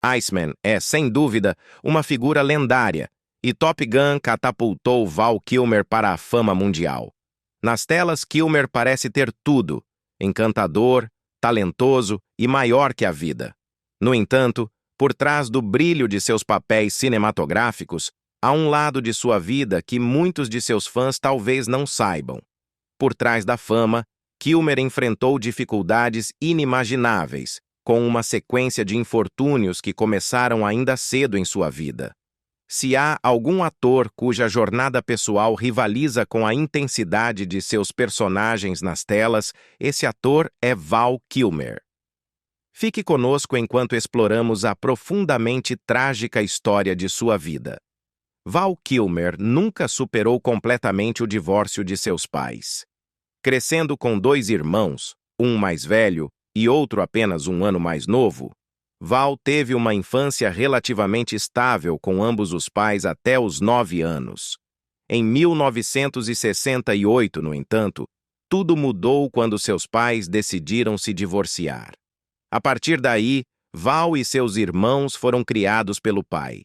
Iceman é, sem dúvida, uma figura lendária, e Top Gun catapultou Val Kilmer para a fama mundial. Nas telas, Kilmer parece ter tudo: encantador, talentoso e maior que a vida. No entanto, por trás do brilho de seus papéis cinematográficos, há um lado de sua vida que muitos de seus fãs talvez não saibam. Por trás da fama, Kilmer enfrentou dificuldades inimagináveis, com uma sequência de infortúnios que começaram ainda cedo em sua vida. Se há algum ator cuja jornada pessoal rivaliza com a intensidade de seus personagens nas telas, esse ator é Val Kilmer. Fique conosco enquanto exploramos a profundamente trágica história de sua vida. Val Kilmer nunca superou completamente o divórcio de seus pais. Crescendo com 2 irmãos, um mais velho e outro apenas um ano mais novo, Val teve uma infância relativamente estável com ambos os pais até os 9 anos. Em 1968, no entanto, tudo mudou quando seus pais decidiram se divorciar. A partir daí, Val e seus irmãos foram criados pelo pai.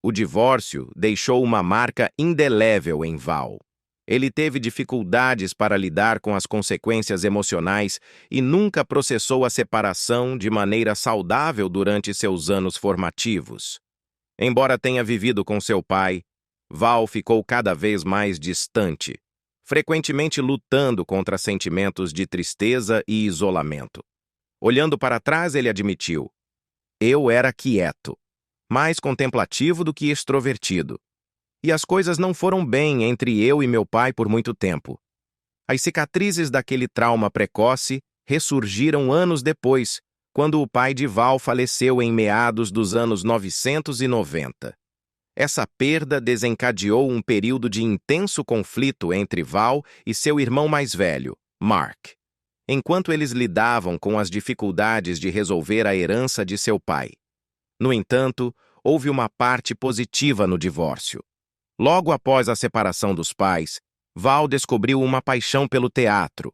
O divórcio deixou uma marca indelével em Val. Ele teve dificuldades para lidar com as consequências emocionais e nunca processou a separação de maneira saudável durante seus anos formativos. Embora tenha vivido com seu pai, Val ficou cada vez mais distante, frequentemente lutando contra sentimentos de tristeza e isolamento. Olhando para trás, ele admitiu: "Eu era quieto, mais contemplativo do que extrovertido. E as coisas não foram bem entre eu e meu pai por muito tempo. As cicatrizes daquele trauma precoce ressurgiram anos depois, quando o pai de Val faleceu em meados dos anos 1990. Essa perda desencadeou um período de intenso conflito entre Val e seu irmão mais velho, Mark, enquanto eles lidavam com as dificuldades de resolver a herança de seu pai. No entanto, houve uma parte positiva no divórcio. Logo após a separação dos pais, Val descobriu uma paixão pelo teatro.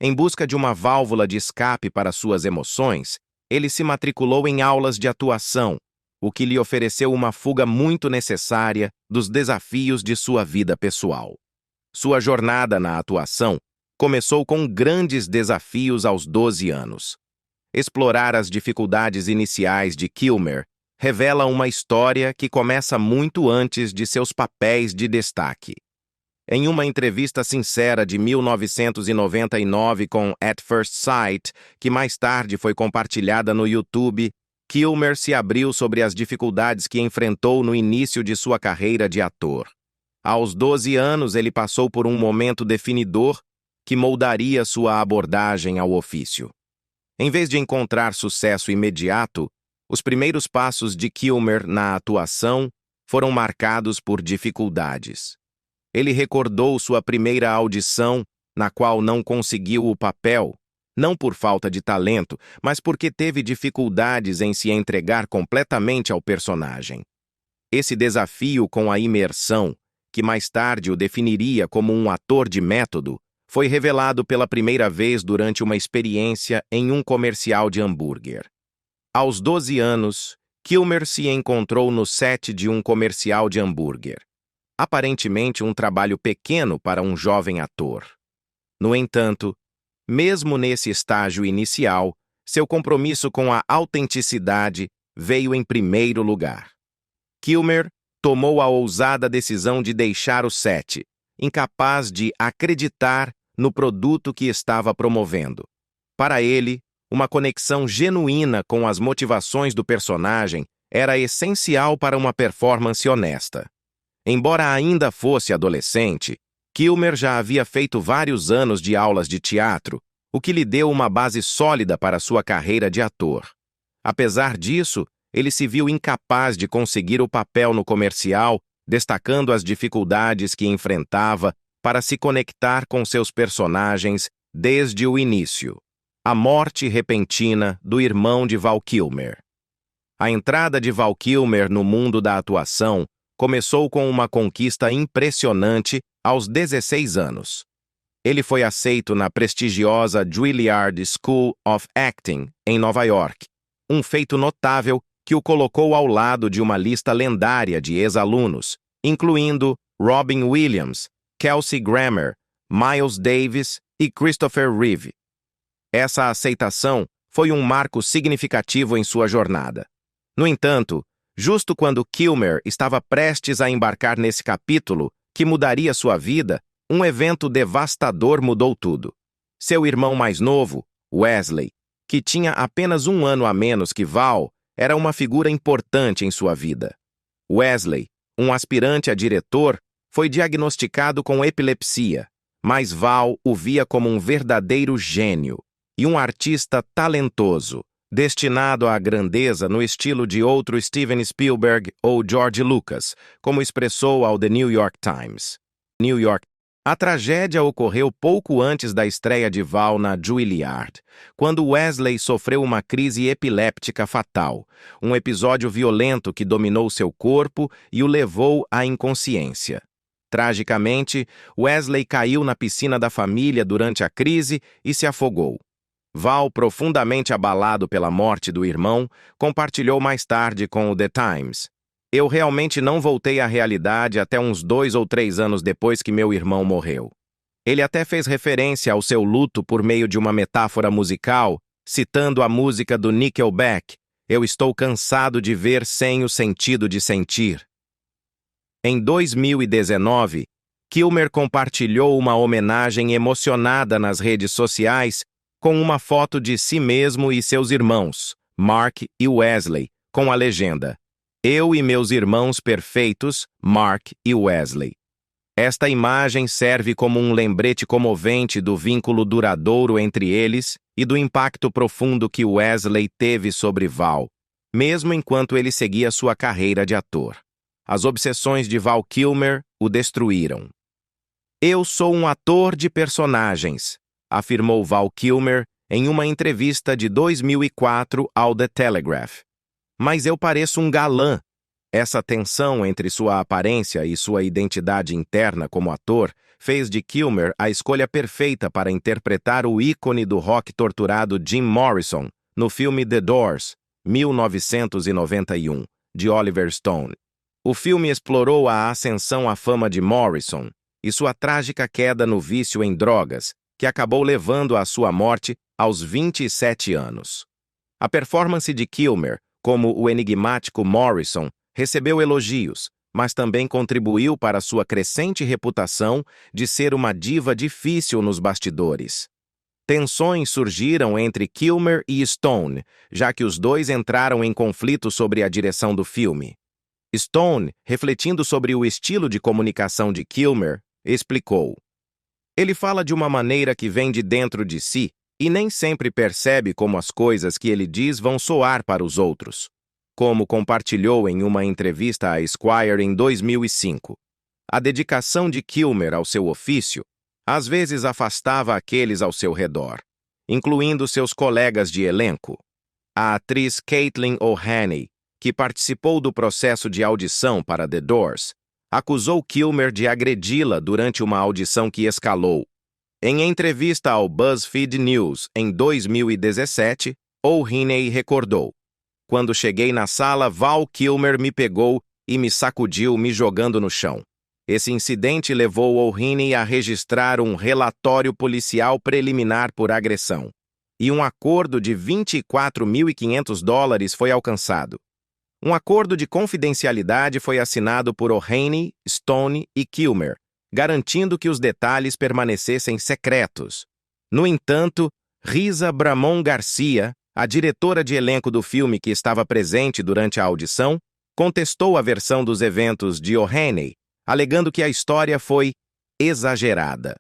Em busca de uma válvula de escape para suas emoções, ele se matriculou em aulas de atuação, o que lhe ofereceu uma fuga muito necessária dos desafios de sua vida pessoal. Sua jornada na atuação começou com grandes desafios aos 12 anos. Explorar as dificuldades iniciais de Kilmer revela uma história que começa muito antes de seus papéis de destaque. Em uma entrevista sincera de 1999 com At First Sight, que mais tarde foi compartilhada no YouTube, Kilmer se abriu sobre as dificuldades que enfrentou no início de sua carreira de ator. Aos 12 anos, ele passou por um momento definidor que moldaria sua abordagem ao ofício. Em vez de encontrar sucesso imediato, os primeiros passos de Kilmer na atuação foram marcados por dificuldades. Ele recordou sua primeira audição, na qual não conseguiu o papel, não por falta de talento, mas porque teve dificuldades em se entregar completamente ao personagem. Esse desafio com a imersão, que mais tarde o definiria como um ator de método, foi revelado pela primeira vez durante uma experiência em um comercial de hambúrguer. Aos 12 anos, Kilmer se encontrou no set de um comercial de hambúrguer. Aparentemente um trabalho pequeno para um jovem ator. No entanto, mesmo nesse estágio inicial, seu compromisso com a autenticidade veio em primeiro lugar. Kilmer tomou a ousada decisão de deixar o set, incapaz de acreditar no produto que estava promovendo. Para ele, uma conexão genuína com as motivações do personagem era essencial para uma performance honesta. Embora ainda fosse adolescente, Kilmer já havia feito vários anos de aulas de teatro, o que lhe deu uma base sólida para sua carreira de ator. Apesar disso, ele se viu incapaz de conseguir o papel no comercial, destacando as dificuldades que enfrentava para se conectar com seus personagens desde o início. A morte repentina do irmão de Val Kilmer. A entrada de Val Kilmer no mundo da atuação começou com uma conquista impressionante aos 16 anos. Ele foi aceito na prestigiosa Juilliard School of Acting, em Nova York, um feito notável que o colocou ao lado de uma lista lendária de ex-alunos, incluindo Robin Williams, Kelsey Grammer, Miles Davis e Christopher Reeve. Essa aceitação foi um marco significativo em sua jornada. No entanto, justo quando Kilmer estava prestes a embarcar nesse capítulo, que mudaria sua vida, um evento devastador mudou tudo. Seu irmão mais novo, Wesley, que tinha apenas um ano a menos que Val, era uma figura importante em sua vida. Wesley, um aspirante a diretor, foi diagnosticado com epilepsia, mas Val o via como um verdadeiro gênio e um artista talentoso, destinado à grandeza no estilo de outro Steven Spielberg ou George Lucas, como expressou ao The New York Times. New York. A tragédia ocorreu pouco antes da estreia de Val na Juilliard, quando Wesley sofreu uma crise epiléptica fatal, um episódio violento que dominou seu corpo e o levou à inconsciência. Tragicamente, Wesley caiu na piscina da família durante a crise e se afogou. Val, profundamente abalado pela morte do irmão, compartilhou mais tarde com o The Times: "Eu realmente não voltei à realidade até uns 2 ou 3 anos depois que meu irmão morreu." Ele até fez referência ao seu luto por meio de uma metáfora musical, citando a música do Nickelback, "Eu estou cansado de ver sem o sentido de sentir." Em 2019, Kilmer compartilhou uma homenagem emocionada nas redes sociais com uma foto de si mesmo e seus irmãos, Mark e Wesley, com a legenda: "Eu e meus irmãos perfeitos, Mark e Wesley." Esta imagem serve como um lembrete comovente do vínculo duradouro entre eles e do impacto profundo que Wesley teve sobre Val, mesmo enquanto ele seguia sua carreira de ator. As obsessões de Val Kilmer o destruíram. "Eu sou um ator de personagens", afirmou Val Kilmer em uma entrevista de 2004 ao The Telegraph. "Mas eu pareço um galã." Essa tensão entre sua aparência e sua identidade interna como ator fez de Kilmer a escolha perfeita para interpretar o ícone do rock torturado Jim Morrison no filme The Doors, 1991, de Oliver Stone. O filme explorou a ascensão à fama de Morrison e sua trágica queda no vício em drogas, que acabou levando à sua morte aos 27 anos. A performance de Kilmer, como o enigmático Morrison, recebeu elogios, mas também contribuiu para sua crescente reputação de ser uma diva difícil nos bastidores. Tensões surgiram entre Kilmer e Stone, já que os dois entraram em conflito sobre a direção do filme. Stone, refletindo sobre o estilo de comunicação de Kilmer, explicou: "Ele fala de uma maneira que vem de dentro de si e nem sempre percebe como as coisas que ele diz vão soar para os outros." Como compartilhou em uma entrevista à Esquire em 2005, a dedicação de Kilmer ao seu ofício às vezes afastava aqueles ao seu redor, incluindo seus colegas de elenco. A atriz Caitlin O'Haney, que participou do processo de audição para The Doors, acusou Kilmer de agredi-la durante uma audição que escalou. Em entrevista ao BuzzFeed News em 2017, O'Haney recordou: "Quando cheguei na sala, Val Kilmer me pegou e me sacudiu, me jogando no chão." Esse incidente levou O'Haney a registrar um relatório policial preliminar por agressão, e um acordo de $24.500 foi alcançado. Um acordo de confidencialidade foi assinado por O'Haney, Stone e Kilmer, garantindo que os detalhes permanecessem secretos. No entanto, Risa Bramon Garcia, a diretora de elenco do filme que estava presente durante a audição, contestou a versão dos eventos de O'Haney, alegando que a história foi exagerada.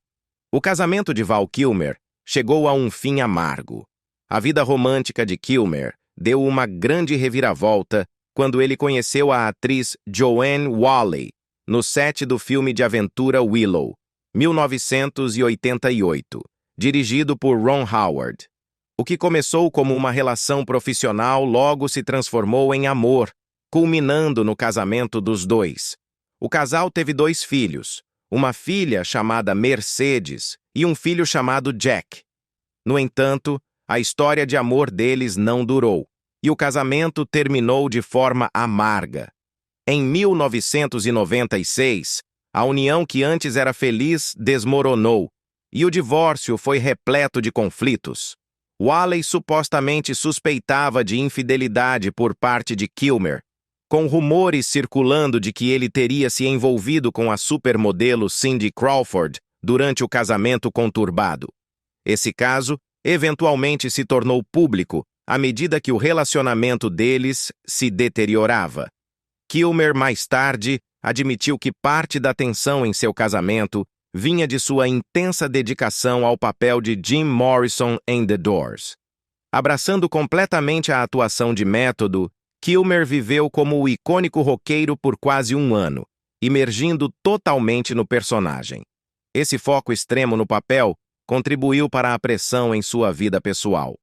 O casamento de Val Kilmer chegou a um fim amargo. A vida romântica de Kilmer deu uma grande reviravolta quando ele conheceu a atriz Joanne Whalley no set do filme de aventura Willow, 1988, dirigido por Ron Howard. O que começou como uma relação profissional logo se transformou em amor, culminando no casamento dos dois. O casal teve 2 filhos, uma filha chamada Mercedes e um filho chamado Jack. No entanto, a história de amor deles não durou, e o casamento terminou de forma amarga. Em 1996, a união que antes era feliz desmoronou, e o divórcio foi repleto de conflitos. Waley supostamente suspeitava de infidelidade por parte de Kilmer, com rumores circulando de que ele teria se envolvido com a supermodelo Cindy Crawford durante o casamento conturbado. Esse caso, eventualmente se tornou público à medida que o relacionamento deles se deteriorava. Kilmer, mais tarde, admitiu que parte da tensão em seu casamento vinha de sua intensa dedicação ao papel de Jim Morrison em The Doors. Abraçando completamente a atuação de método, Kilmer viveu como o icônico roqueiro por quase um ano, imergindo totalmente no personagem. Esse foco extremo no papel contribuiu para a pressão em sua vida pessoal.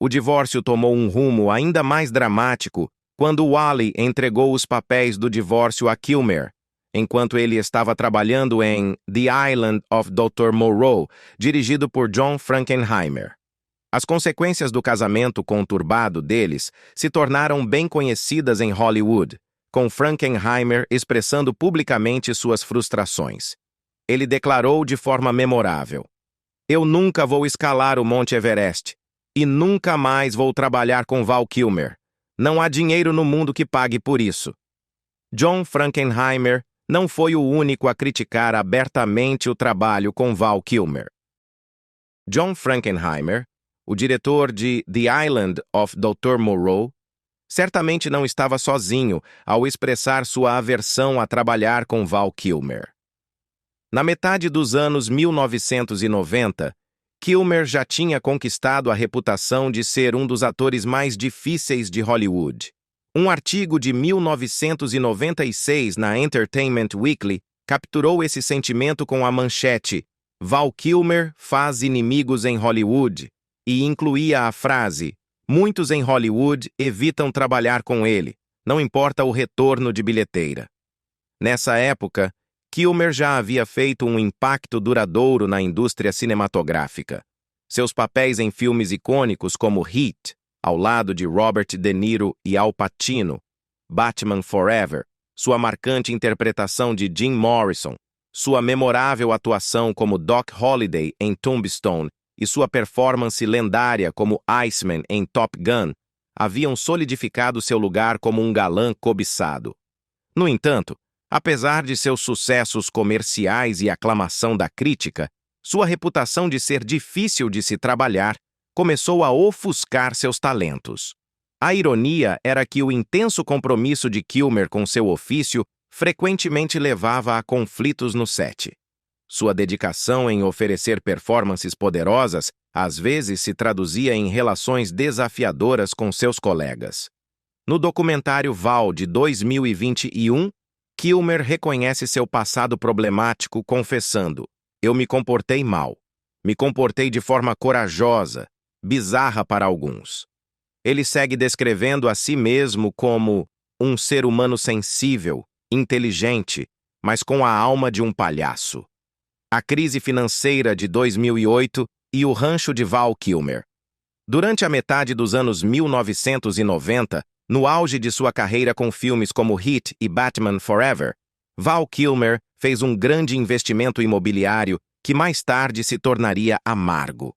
O divórcio tomou um rumo ainda mais dramático quando Waley entregou os papéis do divórcio a Kilmer, enquanto ele estava trabalhando em The Island of Dr. Moreau, dirigido por John Frankenheimer. As consequências do casamento conturbado deles se tornaram bem conhecidas em Hollywood, com Frankenheimer expressando publicamente suas frustrações. Ele declarou de forma memorável: "Eu nunca vou escalar o Monte Everest, e nunca mais vou trabalhar com Val Kilmer. Não há dinheiro no mundo que pague por isso." John Frankenheimer não foi o único a criticar abertamente o trabalho com Val Kilmer. John Frankenheimer, o diretor de The Island of Dr. Moreau, certamente não estava sozinho ao expressar sua aversão a trabalhar com Val Kilmer. Na metade dos anos 1990, Kilmer já tinha conquistado a reputação de ser um dos atores mais difíceis de Hollywood. Um artigo de 1996 na Entertainment Weekly capturou esse sentimento com a manchete "Val Kilmer faz inimigos em Hollywood" e incluía a frase "Muitos em Hollywood evitam trabalhar com ele, não importa o retorno de bilheteira." Nessa época, Kilmer já havia feito um impacto duradouro na indústria cinematográfica. Seus papéis em filmes icônicos como Heat, ao lado de Robert De Niro e Al Pacino, Batman Forever, sua marcante interpretação de Jim Morrison, sua memorável atuação como Doc Holliday em Tombstone e sua performance lendária como Iceman em Top Gun, haviam solidificado seu lugar como um galã cobiçado. No entanto, apesar de seus sucessos comerciais e aclamação da crítica, sua reputação de ser difícil de se trabalhar começou a ofuscar seus talentos. A ironia era que o intenso compromisso de Kilmer com seu ofício frequentemente levava a conflitos no set. Sua dedicação em oferecer performances poderosas às vezes se traduzia em relações desafiadoras com seus colegas. No documentário Val de 2021, Kilmer reconhece seu passado problemático confessando: "Eu me comportei mal. Me comportei de forma corajosa, bizarra para alguns." Ele segue descrevendo a si mesmo como um ser humano sensível, inteligente, mas com a alma de um palhaço. A crise financeira de 2008 e o rancho de Val Kilmer. Durante a metade dos anos 1990, no auge de sua carreira com filmes como Heat e Batman Forever, Val Kilmer fez um grande investimento imobiliário que mais tarde se tornaria amargo.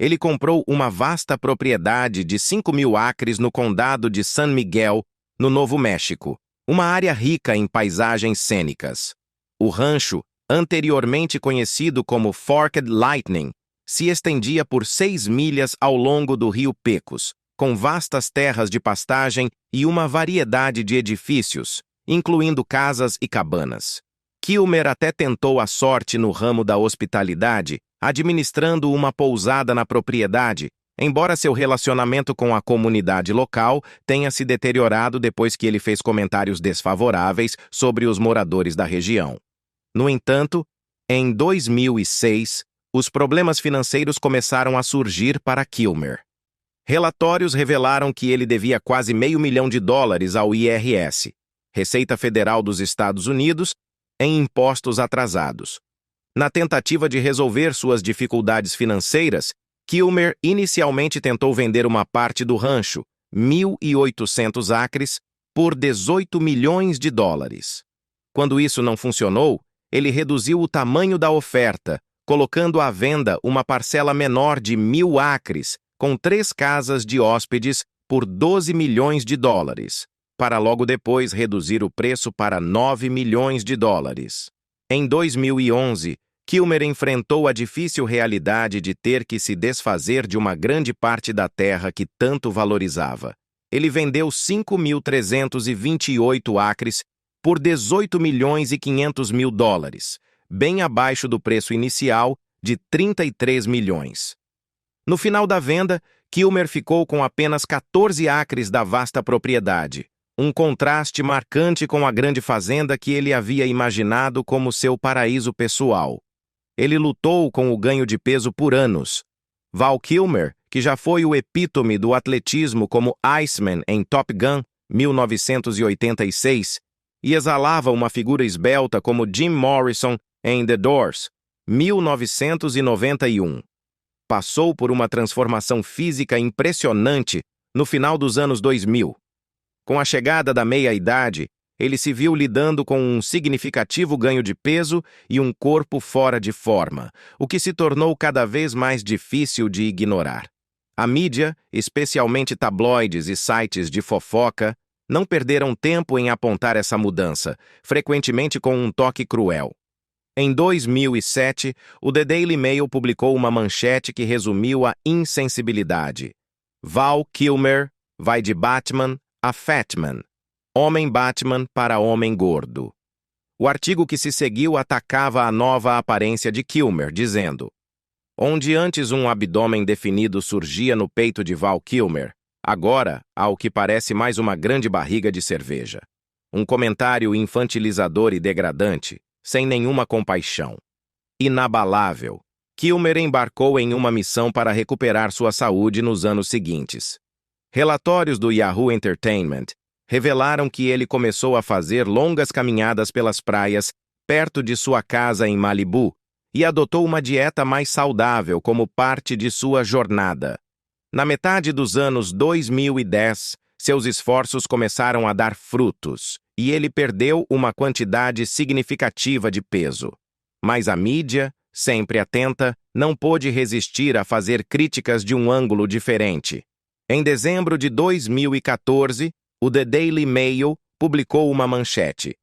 Ele comprou uma vasta propriedade de 5.000 acres no condado de San Miguel, no Novo México, uma área rica em paisagens cênicas. O rancho, anteriormente conhecido como Forked Lightning, se estendia por 6 milhas ao longo do rio Pecos, com vastas terras de pastagem e uma variedade de edifícios, incluindo casas e cabanas. Kilmer até tentou a sorte no ramo da hospitalidade, administrando uma pousada na propriedade, embora seu relacionamento com a comunidade local tenha se deteriorado depois que ele fez comentários desfavoráveis sobre os moradores da região. No entanto, em 2006, os problemas financeiros começaram a surgir para Kilmer. Relatórios revelaram que ele devia quase $500 mil ao IRS, Receita Federal dos Estados Unidos, em impostos atrasados. Na tentativa de resolver suas dificuldades financeiras, Kilmer inicialmente tentou vender uma parte do rancho, 1.800 acres, por 18 milhões de dólares. Quando isso não funcionou, ele reduziu o tamanho da oferta, colocando à venda uma parcela menor de 1.000 acres, com 3 casas de hóspedes, por 12 milhões de dólares, para logo depois reduzir o preço para 9 milhões de dólares. Em 2011, Kilmer enfrentou a difícil realidade de ter que se desfazer de uma grande parte da terra que tanto valorizava. Ele vendeu 5.328 acres por 18 milhões e 500 mil dólares, bem abaixo do preço inicial de 33 milhões. No final da venda, Kilmer ficou com apenas 14 acres da vasta propriedade, um contraste marcante com a grande fazenda que ele havia imaginado como seu paraíso pessoal. Ele lutou com o ganho de peso por anos. Val Kilmer, que já foi o epítome do atletismo como Iceman em Top Gun, 1986, e exalava uma figura esbelta como Jim Morrison em The Doors, 1991. Passou por uma transformação física impressionante no final dos anos 2000. Com a chegada da meia-idade, ele se viu lidando com um significativo ganho de peso e um corpo fora de forma, o que se tornou cada vez mais difícil de ignorar. A mídia, especialmente tabloides e sites de fofoca, não perderam tempo em apontar essa mudança, frequentemente com um toque cruel. Em 2007, o The Daily Mail publicou uma manchete que resumiu a insensibilidade. Val Kilmer vai de Batman a Fatman. Homem Batman para homem gordo. O artigo que se seguiu atacava a nova aparência de Kilmer, dizendo: onde antes um abdômen definido surgia no peito de Val Kilmer, agora há o que parece mais uma grande barriga de cerveja. Um comentário infantilizador e degradante, sem nenhuma compaixão. Inabalável, Kilmer embarcou em uma missão para recuperar sua saúde nos anos seguintes. Relatórios do Yahoo Entertainment revelaram que ele começou a fazer longas caminhadas pelas praias perto de sua casa em Malibu e adotou uma dieta mais saudável como parte de sua jornada. Na metade dos anos 2010, seus esforços começaram a dar frutos e ele perdeu uma quantidade significativa de peso. Mas a mídia, sempre atenta, não pôde resistir a fazer críticas de um ângulo diferente. Em dezembro de 2014, o The Daily Mail publicou uma manchete.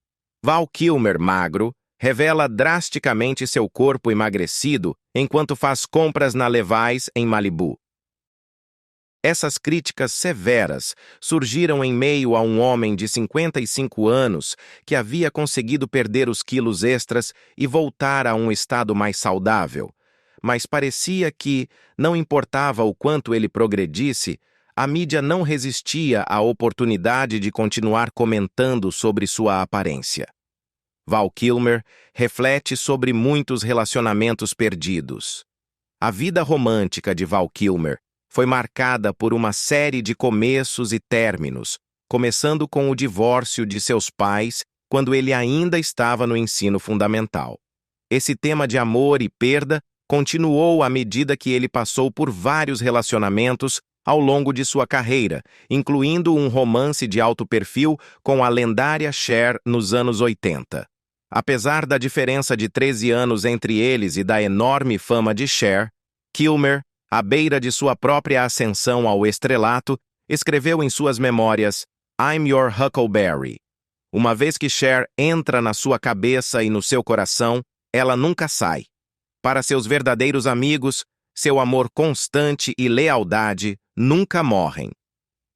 Val Kilmer magro revela drasticamente seu corpo emagrecido enquanto faz compras na Levi's em Malibu. Essas críticas severas surgiram em meio a um homem de 55 anos que havia conseguido perder os quilos extras e voltar a um estado mais saudável. Mas parecia que, não importava o quanto ele progredisse, a mídia não resistia à oportunidade de continuar comentando sobre sua aparência. Val Kilmer reflete sobre muitos relacionamentos perdidos. A vida romântica de Val Kilmer foi marcada por uma série de começos e términos, começando com o divórcio de seus pais quando ele ainda estava no ensino fundamental. Esse tema de amor e perda continuou à medida que ele passou por vários relacionamentos ao longo de sua carreira, incluindo um romance de alto perfil com a lendária Cher nos anos 80. Apesar da diferença de 13 anos entre eles e da enorme fama de Cher, Kilmer, à beira de sua própria ascensão ao estrelato, escreveu em suas memórias I'm Your Huckleberry. Uma vez que Cher entra na sua cabeça e no seu coração, ela nunca sai. Para seus verdadeiros amigos, seu amor constante e lealdade nunca morrem.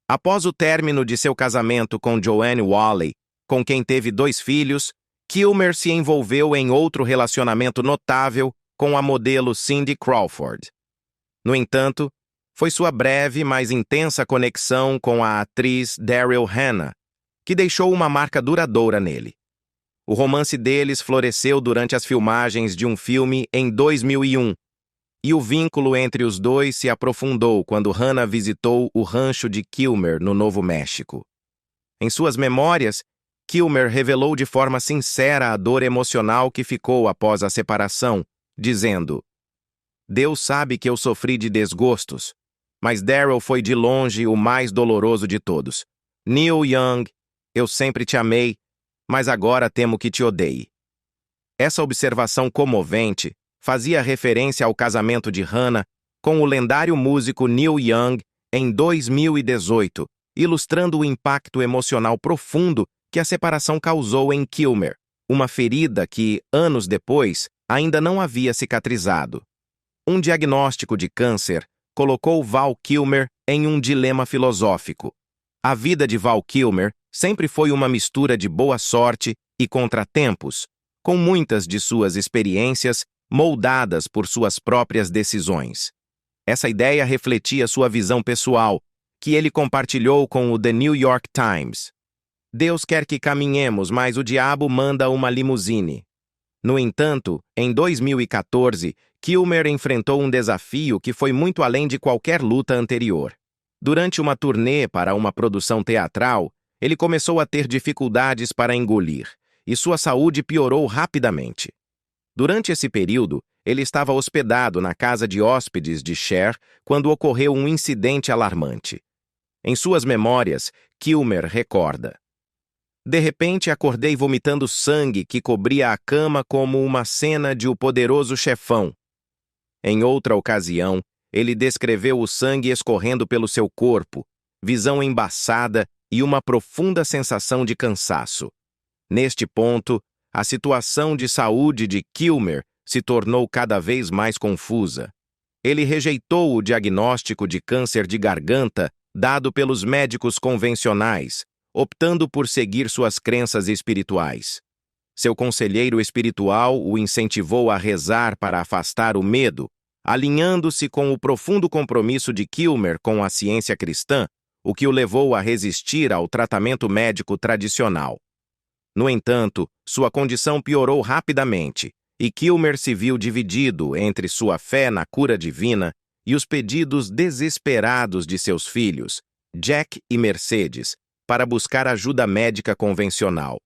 Após o término de seu casamento com Joanne Whalley, com quem teve 2 filhos, Kilmer se envolveu em outro relacionamento notável com a modelo Cindy Crawford. No entanto, foi sua breve, mas intensa conexão com a atriz Daryl Hannah que deixou uma marca duradoura nele. O romance deles floresceu durante as filmagens de um filme em 2001, e o vínculo entre os dois se aprofundou quando Hannah visitou o rancho de Kilmer, no Novo México. Em suas memórias, Kilmer revelou de forma sincera a dor emocional que ficou após a separação, dizendo: Deus sabe que eu sofri de desgostos, mas Daryl foi de longe o mais doloroso de todos. Neil Young, eu sempre te amei, mas agora temo que te odeie. Essa observação comovente fazia referência ao casamento de Hannah com o lendário músico Neil Young em 2018, ilustrando o impacto emocional profundo que a separação causou em Kilmer, uma ferida que, anos depois, ainda não havia cicatrizado. Um diagnóstico de câncer colocou Val Kilmer em um dilema filosófico. A vida de Val Kilmer sempre foi uma mistura de boa sorte e contratempos, com muitas de suas experiências moldadas por suas próprias decisões. Essa ideia refletia sua visão pessoal, que ele compartilhou com o The New York Times. Deus quer que caminhemos, mas o diabo manda uma limusine. No entanto, em 2014, Kilmer enfrentou um desafio que foi muito além de qualquer luta anterior. Durante uma turnê para uma produção teatral, ele começou a ter dificuldades para engolir, e sua saúde piorou rapidamente. Durante esse período, ele estava hospedado na casa de hóspedes de Cher quando ocorreu um incidente alarmante. Em suas memórias, Kilmer recorda: "De repente, acordei vomitando sangue que cobria a cama como uma cena de O Poderoso Chefão." Em outra ocasião, ele descreveu o sangue escorrendo pelo seu corpo, visão embaçada e uma profunda sensação de cansaço. Neste ponto, a situação de saúde de Kilmer se tornou cada vez mais confusa. Ele rejeitou o diagnóstico de câncer de garganta dado pelos médicos convencionais, optando por seguir suas crenças espirituais. Seu conselheiro espiritual o incentivou a rezar para afastar o medo, alinhando-se com o profundo compromisso de Kilmer com a ciência cristã, o que o levou a resistir ao tratamento médico tradicional. No entanto, sua condição piorou rapidamente, e Kilmer se viu dividido entre sua fé na cura divina e os pedidos desesperados de seus filhos, Jack e Mercedes, para buscar ajuda médica convencional.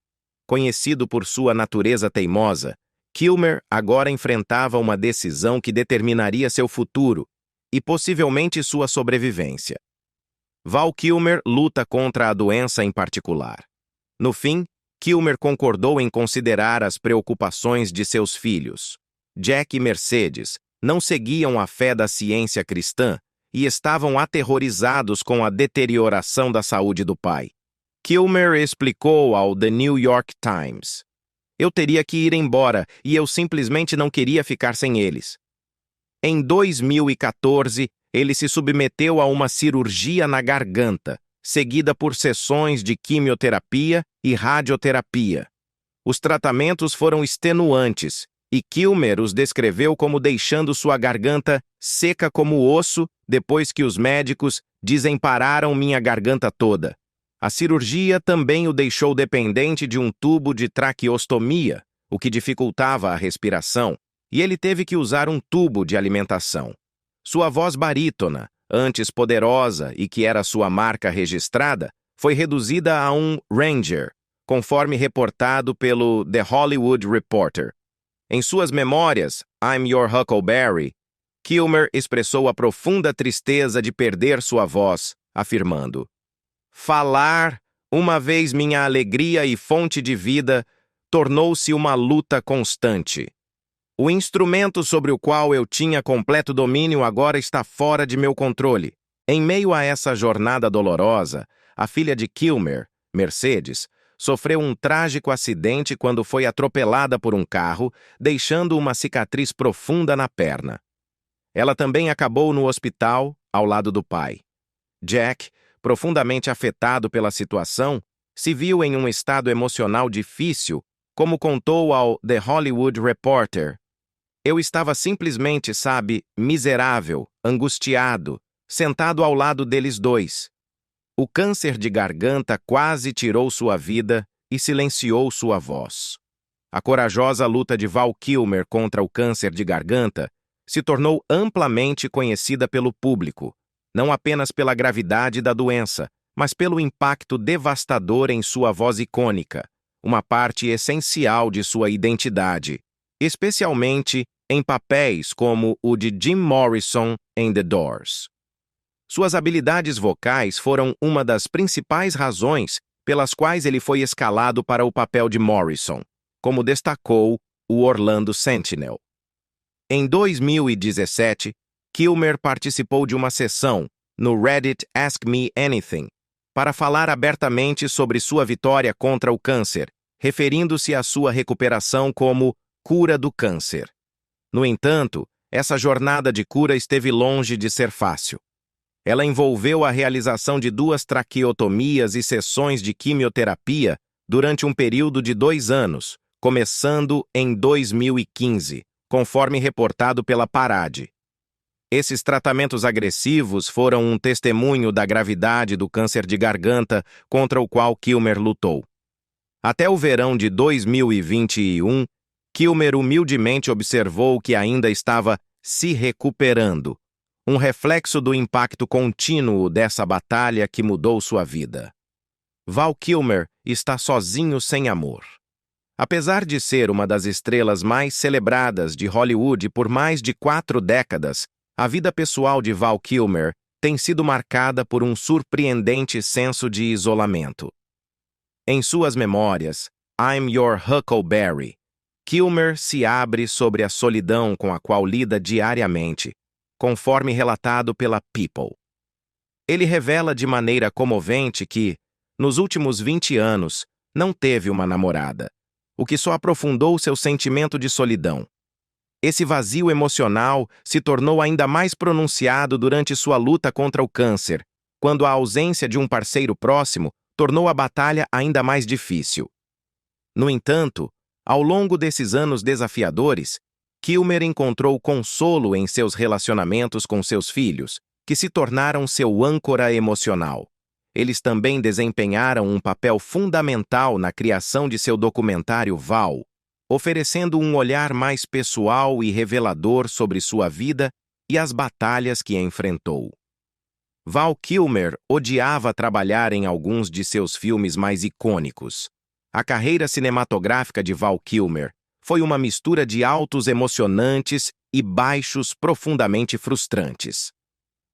Conhecido por sua natureza teimosa, Kilmer agora enfrentava uma decisão que determinaria seu futuro e possivelmente sua sobrevivência. Val Kilmer luta contra a doença em particular. No fim, Kilmer concordou em considerar as preocupações de seus filhos. Jack e Mercedes não seguiam a fé da ciência cristã e estavam aterrorizados com a deterioração da saúde do pai. Kilmer explicou ao The New York Times: "Eu teria que ir embora e eu simplesmente não queria ficar sem eles." Em 2014, ele se submeteu a uma cirurgia na garganta, seguida por sessões de quimioterapia e radioterapia. Os tratamentos foram extenuantes e Kilmer os descreveu como deixando sua garganta seca como osso depois que os médicos desempararam minha garganta toda. A cirurgia também o deixou dependente de um tubo de traqueostomia, o que dificultava a respiração, e ele teve que usar um tubo de alimentação. Sua voz barítona, antes poderosa e que era sua marca registrada, foi reduzida a um Ranger, conforme reportado pelo The Hollywood Reporter. Em suas memórias, I'm Your Huckleberry, Kilmer expressou a profunda tristeza de perder sua voz, afirmando: "Falar, uma vez minha alegria e fonte de vida, tornou-se uma luta constante. O instrumento sobre o qual eu tinha completo domínio agora está fora de meu controle." Em meio a essa jornada dolorosa, a filha de Kilmer, Mercedes, sofreu um trágico acidente quando foi atropelada por um carro, deixando uma cicatriz profunda na perna. Ela também acabou no hospital, ao lado do pai. Jack, profundamente afetado pela situação, se viu em um estado emocional difícil, como contou ao The Hollywood Reporter: "Eu estava simplesmente, miserável, angustiado, sentado ao lado deles dois. O câncer de garganta quase tirou sua vida e silenciou sua voz." A corajosa luta de Val Kilmer contra o câncer de garganta se tornou amplamente conhecida pelo público, não apenas pela gravidade da doença, mas pelo impacto devastador em sua voz icônica, uma parte essencial de sua identidade, especialmente em papéis como o de Jim Morrison em The Doors. Suas habilidades vocais foram uma das principais razões pelas quais ele foi escalado para o papel de Morrison, como destacou o Orlando Sentinel. Em 2017, Kilmer participou de uma sessão no Reddit Ask Me Anything para falar abertamente sobre sua vitória contra o câncer, referindo-se à sua recuperação como cura do câncer. No entanto, essa jornada de cura esteve longe de ser fácil. Ela envolveu a realização de 2 traqueotomias e sessões de quimioterapia durante um período de 2 anos, começando em 2015, conforme reportado pela Parade. Esses tratamentos agressivos foram um testemunho da gravidade do câncer de garganta contra o qual Kilmer lutou. Até o verão de 2021, Kilmer humildemente observou que ainda estava se recuperando, um reflexo do impacto contínuo dessa batalha que mudou sua vida. Val Kilmer está sozinho sem amor. Apesar de ser uma das estrelas mais celebradas de Hollywood por mais de 4 décadas, a vida pessoal de Val Kilmer tem sido marcada por um surpreendente senso de isolamento. Em suas memórias, I'm Your Huckleberry, Kilmer se abre sobre a solidão com a qual lida diariamente, conforme relatado pela People. Ele revela de maneira comovente que, nos últimos 20 anos, não teve uma namorada, o que só aprofundou seu sentimento de solidão. Esse vazio emocional se tornou ainda mais pronunciado durante sua luta contra o câncer, quando a ausência de um parceiro próximo tornou a batalha ainda mais difícil. No entanto, ao longo desses anos desafiadores, Kilmer encontrou consolo em seus relacionamentos com seus filhos, que se tornaram seu âncora emocional. Eles também desempenharam um papel fundamental na criação de seu documentário Val, oferecendo um olhar mais pessoal e revelador sobre sua vida e as batalhas que enfrentou. Val Kilmer odiava trabalhar em alguns de seus filmes mais icônicos. A carreira cinematográfica de Val Kilmer foi uma mistura de altos emocionantes e baixos profundamente frustrantes.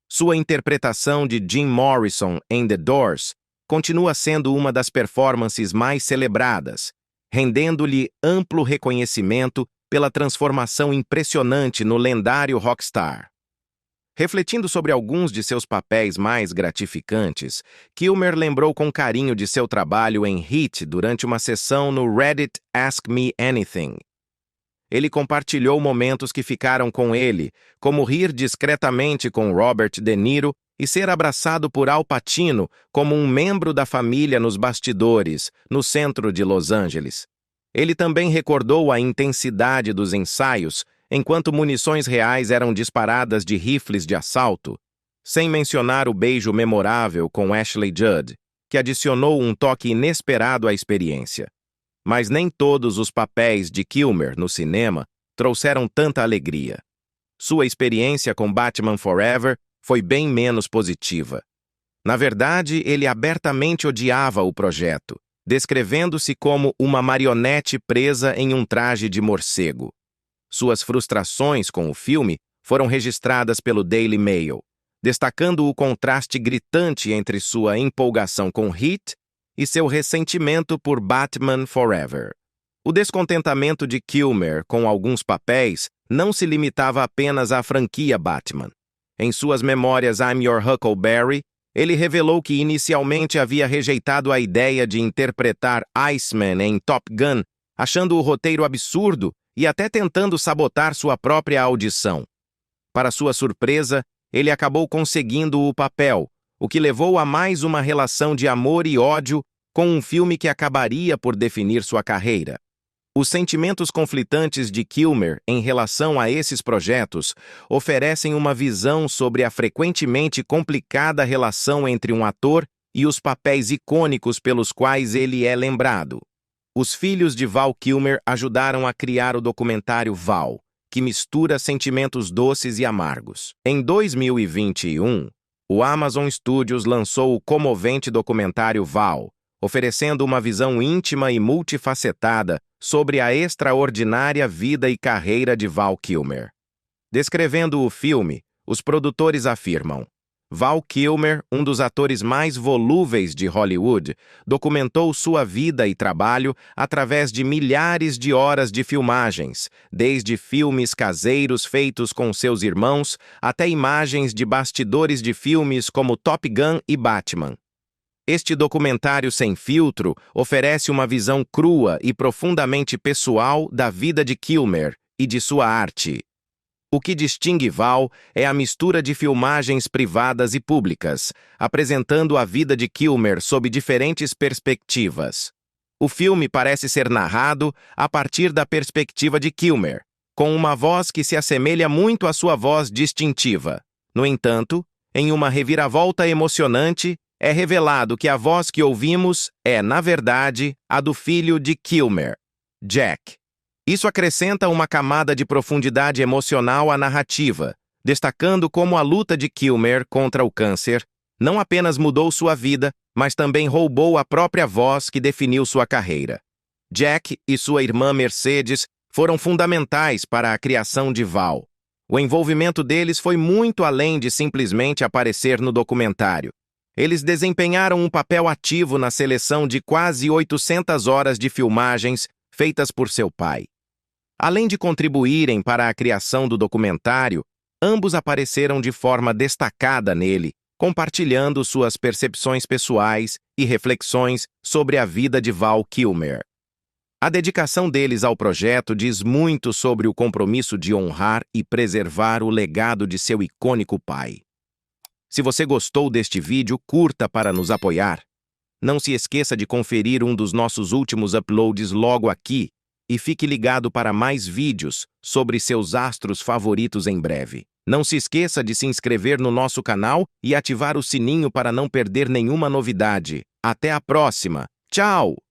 Sua interpretação de Jim Morrison em The Doors continua sendo uma das performances mais celebradas, rendendo-lhe amplo reconhecimento pela transformação impressionante no lendário rockstar. Refletindo sobre alguns de seus papéis mais gratificantes, Kilmer lembrou com carinho de seu trabalho em Heat durante uma sessão no Reddit Ask Me Anything. Ele compartilhou momentos que ficaram com ele, como rir discretamente com Robert De Niro e ser abraçado por Al Pacino como um membro da família nos bastidores, no centro de Los Angeles. Ele também recordou a intensidade dos ensaios enquanto munições reais eram disparadas de rifles de assalto, sem mencionar o beijo memorável com Ashley Judd, que adicionou um toque inesperado à experiência. Mas nem todos os papéis de Kilmer no cinema trouxeram tanta alegria. Sua experiência com Batman Forever foi bem menos positiva. Na verdade, ele abertamente odiava o projeto, descrevendo-se como uma marionete presa em um traje de morcego. Suas frustrações com o filme foram registradas pelo Daily Mail, destacando o contraste gritante entre sua empolgação com Heat e seu ressentimento por Batman Forever. O descontentamento de Kilmer com alguns papéis não se limitava apenas à franquia Batman. Em suas memórias I'm Your Huckleberry, ele revelou que inicialmente havia rejeitado a ideia de interpretar Iceman em Top Gun, achando o roteiro absurdo e até tentando sabotar sua própria audição. Para sua surpresa, ele acabou conseguindo o papel, o que levou a mais uma relação de amor e ódio com um filme que acabaria por definir sua carreira. Os sentimentos conflitantes de Kilmer em relação a esses projetos oferecem uma visão sobre a frequentemente complicada relação entre um ator e os papéis icônicos pelos quais ele é lembrado. Os filhos de Val Kilmer ajudaram a criar o documentário Val, que mistura sentimentos doces e amargos. Em 2021, o Amazon Studios lançou o comovente documentário Val, oferecendo uma visão íntima e multifacetada sobre a extraordinária vida e carreira de Val Kilmer. Descrevendo o filme, os produtores afirmam: Val Kilmer, um dos atores mais volúveis de Hollywood, documentou sua vida e trabalho através de milhares de horas de filmagens, desde filmes caseiros feitos com seus irmãos até imagens de bastidores de filmes como Top Gun e Batman. Este documentário sem filtro oferece uma visão crua e profundamente pessoal da vida de Kilmer e de sua arte. O que distingue Val é a mistura de filmagens privadas e públicas, apresentando a vida de Kilmer sob diferentes perspectivas. O filme parece ser narrado a partir da perspectiva de Kilmer, com uma voz que se assemelha muito à sua voz distintiva. No entanto, em uma reviravolta emocionante, é revelado que a voz que ouvimos é, na verdade, a do filho de Kilmer, Jack. Isso acrescenta uma camada de profundidade emocional à narrativa, destacando como a luta de Kilmer contra o câncer não apenas mudou sua vida, mas também roubou a própria voz que definiu sua carreira. Jack e sua irmã Mercedes foram fundamentais para a criação de Val. O envolvimento deles foi muito além de simplesmente aparecer no documentário. Eles desempenharam um papel ativo na seleção de quase 800 horas de filmagens feitas por seu pai. Além de contribuírem para a criação do documentário, ambos apareceram de forma destacada nele, compartilhando suas percepções pessoais e reflexões sobre a vida de Val Kilmer. A dedicação deles ao projeto diz muito sobre o compromisso de honrar e preservar o legado de seu icônico pai. Se você gostou deste vídeo, curta para nos apoiar. Não se esqueça de conferir um dos nossos últimos uploads logo aqui e fique ligado para mais vídeos sobre seus astros favoritos em breve. Não se esqueça de se inscrever no nosso canal e ativar o sininho para não perder nenhuma novidade. Até a próxima! Tchau!